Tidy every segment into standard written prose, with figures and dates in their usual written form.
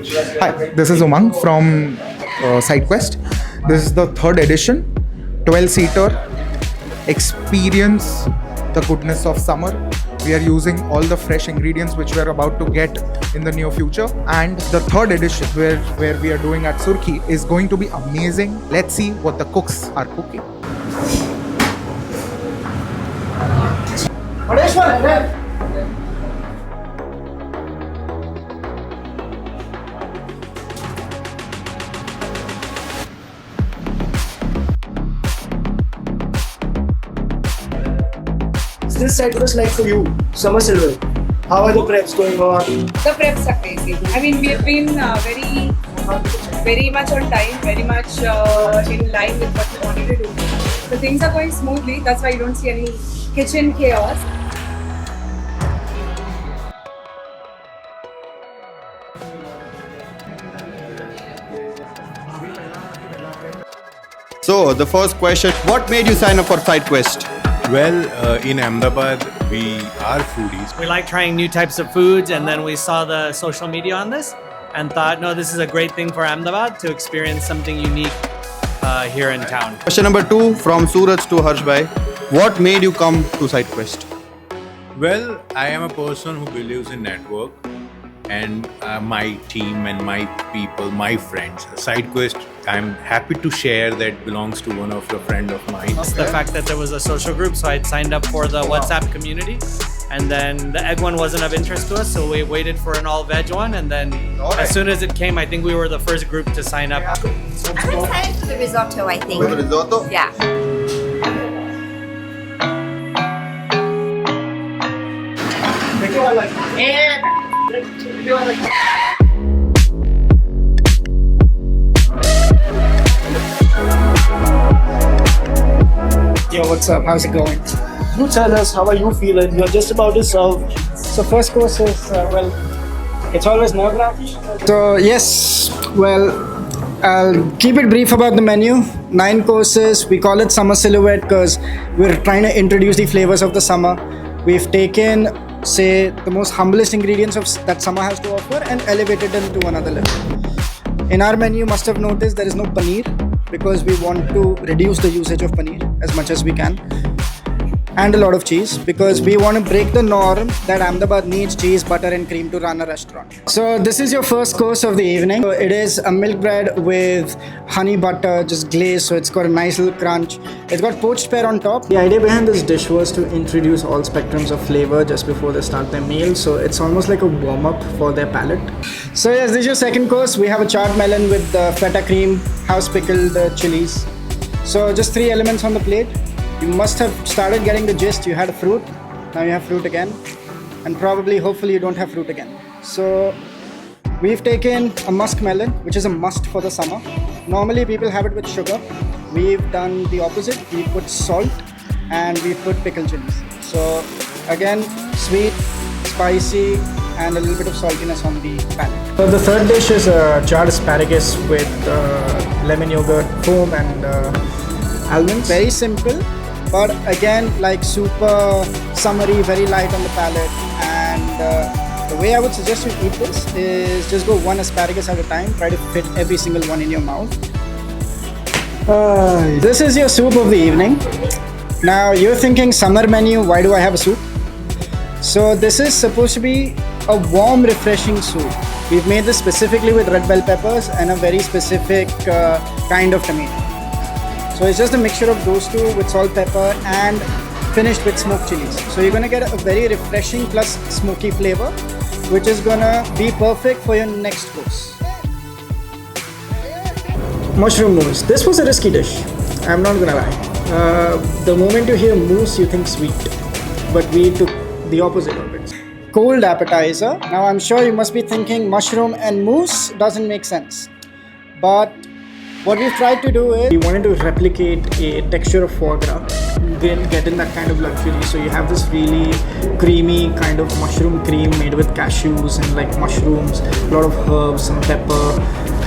Hi, this is Umang from SideQuest. This is the third edition, 12-seater. Experience the goodness of summer. We are using all the fresh ingredients which we are about to get in the near future. And the third edition, where we are doing at Surkhi, is going to be amazing. Let's see what the cooks are cooking. This side was like for you, summer silver. How are the preps going on? The preps are crazy. I mean, we've been very much on time, very much in line with what we wanted to do. So things are going smoothly. That's why you don't see any kitchen chaos. So, the first question, what made you sign up for SideQuest? Well, in Ahmedabad, we are foodies. We like trying new types of foods, and then we saw the social media on this and thought, no, this is a great thing for Ahmedabad to experience something unique here in town. Question number 2 from Suraj to Harshbhai. What made you come to SideQuest? Well, I am a person who believes in network, and my team and my people, my friends. SideQuest, I'm happy to share that belongs to one of a friend of mine. The fact that there was a social group, so I'd signed up for the WhatsApp community, and then the egg one wasn't of interest to us, so we waited for an all-veg one, and then as soon as it came, I think we were the first group to sign up. I'm excited for the risotto, I think. For the risotto? Yeah. Yo, what's up? How's it going? You tell us, how are you feeling? You're just about to serve. So first course is, well, it's always nerve-wracking. So yes, well, I'll keep it brief about the menu. 9 courses. We call it summer silhouette because we're trying to introduce the flavors of the summer. We've taken, say, the most humblest ingredients that summer has to offer and elevated them to another level. In our menu, you must have noticed there is no paneer because we want to reduce the usage of paneer as much as we can, and a lot of cheese because we want to break the norm that Ahmedabad needs cheese, butter and cream to run a restaurant. So this is your first course of the evening. So it is a milk bread with honey butter just glazed, so it's got a nice little crunch. It's got poached pear on top. The idea behind this dish was to introduce all spectrums of flavor just before they start their meal, so it's almost like a warm-up for their palate. So yes, this is your second course. We have a charred melon with feta cream, house pickled chilies. So just 3 elements on the plate. You must have started getting the gist. You had a fruit, now you have fruit again, and probably, hopefully, you don't have fruit again. So we've taken a musk melon, which is a must for the summer. Normally people have it with sugar. We've done the opposite. We put salt and we put pickled chilies. So again, sweet, spicy, and a little bit of saltiness on the palate. So the third dish is charred asparagus with lemon yogurt, foam and almonds. Very simple, but again, like super summery, very light on the palate. And the way I would suggest you eat this is just go 1 asparagus at a time. Try to fit every single one in your mouth. This is your soup of the evening. Now you're thinking summer menu, why do I have a soup? So this is supposed to be a warm, refreshing soup. We've made this specifically with red bell peppers and a very specific kind of tomato. So it's just a mixture of those two with salt, pepper and finished with smoked chilies. So you're gonna get a very refreshing plus smoky flavor, which is gonna be perfect for your next course. Mushroom mousse. This was a risky dish, I'm not gonna lie. The moment you hear mousse, you think sweet, but we took the opposite of it. Cold appetizer. Now I'm sure you must be thinking mushroom and mousse doesn't make sense, but what we've tried to do is we wanted to replicate a texture of foie gras, get in that kind of luxury. So you have this really creamy kind of mushroom cream made with cashews and like mushrooms, a lot of herbs and pepper,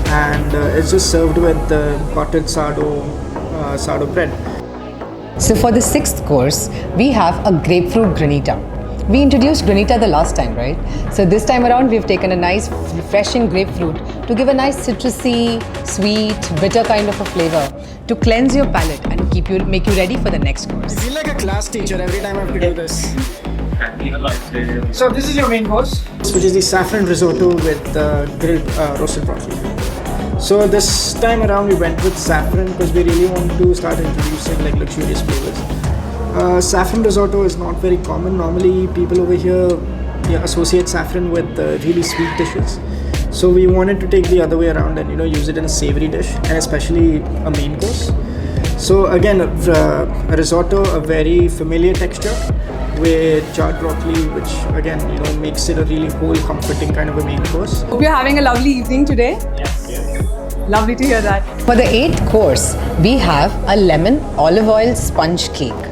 and it's just served with buttered sourdough bread. So for the 6th course, we have a grapefruit granita. We introduced granita the last time, right? So this time around, we've taken a nice, refreshing grapefruit to give a nice citrusy, sweet, bitter kind of a flavor to cleanse your palate and make you ready for the next course. I feel like a class teacher every time I have to do this. So this is your main course. Which is the saffron risotto with grilled roasted broccoli. So this time around we went with saffron because we really want to start introducing like luxurious flavors. Saffron risotto is not very common. Normally people over here associate saffron with really sweet dishes. So we wanted to take the other way around and use it in a savory dish, and especially a main course. So again, a risotto, a very familiar texture with charred broccoli, which again makes it a really whole, comforting kind of a main course. Hope you're having a lovely evening today. Yes. Lovely to hear that. For the 8th course, we have a lemon olive oil sponge cake.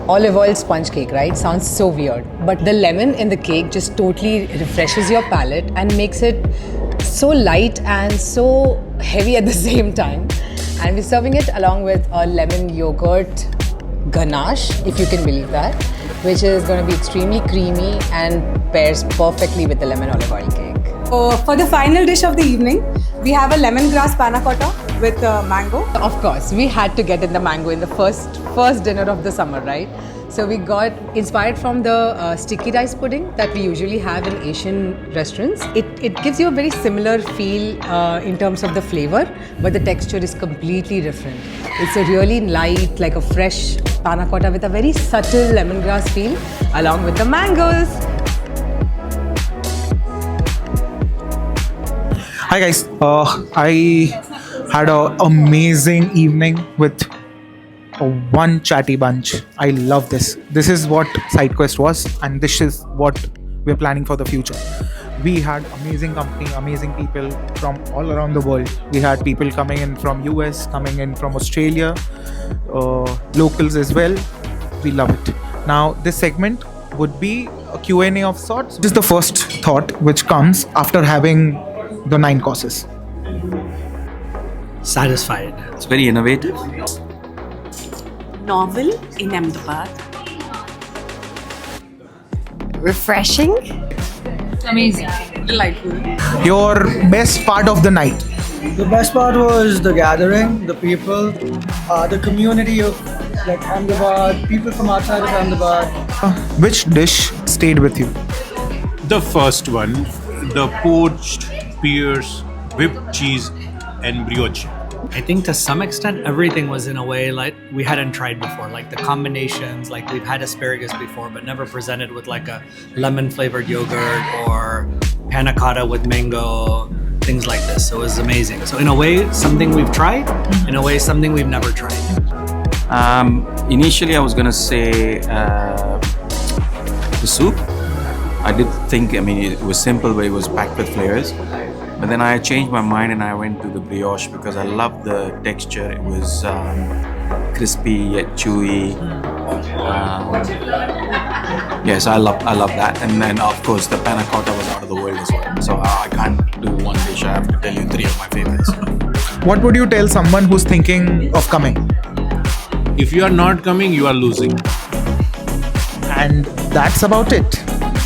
Olive oil sponge cake, right? Sounds so weird. But the lemon in the cake just totally refreshes your palate and makes it so light and so heavy at the same time. And we're serving it along with a lemon yogurt ganache, if you can believe that, which is going to be extremely creamy and pairs perfectly with the lemon olive oil cake. For the final dish of the evening, we have a lemongrass panna cotta with mango. Of course, we had to get in the mango in the first dinner of the summer, right? So we got inspired from the sticky rice pudding that we usually have in Asian restaurants. It gives you a very similar feel in terms of the flavor, but the texture is completely different. It's a really light, like a fresh panna cotta with a very subtle lemongrass feel, along with the mangoes. Hi guys, I had an amazing evening with one chatty bunch. I love this. This is what SideQuest was, and this is what we're planning for the future. We had amazing company, amazing people from all around the world. We had people coming in from US, coming in from Australia, locals as well. We love it. Now this segment would be a Q&A of sorts. This is the first thought which comes after having the 9 courses. Satisfied. It's very innovative. Novel in Ahmedabad. Refreshing. Amazing. Delightful. Your best part of the night? The best part was the gathering, the people, the community of like Ahmedabad, people from outside of Ahmedabad. Which dish stayed with you? The first one, the poached pears, whipped cheese, and brioche. I think to some extent everything was in a way like we hadn't tried before, like the combinations, like we've had asparagus before but never presented with like a lemon flavored yogurt or panna cotta with mango, things like this. So it was amazing. So in a way something we've tried, in a way something we've never tried. Initially I was gonna say the soup. I did think, it was simple but it was packed with flavors. But then I changed my mind and I went to the brioche because I loved the texture. It was crispy yet chewy. Yes, I love that. And then of course the panna cotta was out of the world as well. So I can't do one dish. I have to tell you 3 of my favorites. What would you tell someone who's thinking of coming? If you are not coming, you are losing. And that's about it.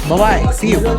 Bye-bye. See you.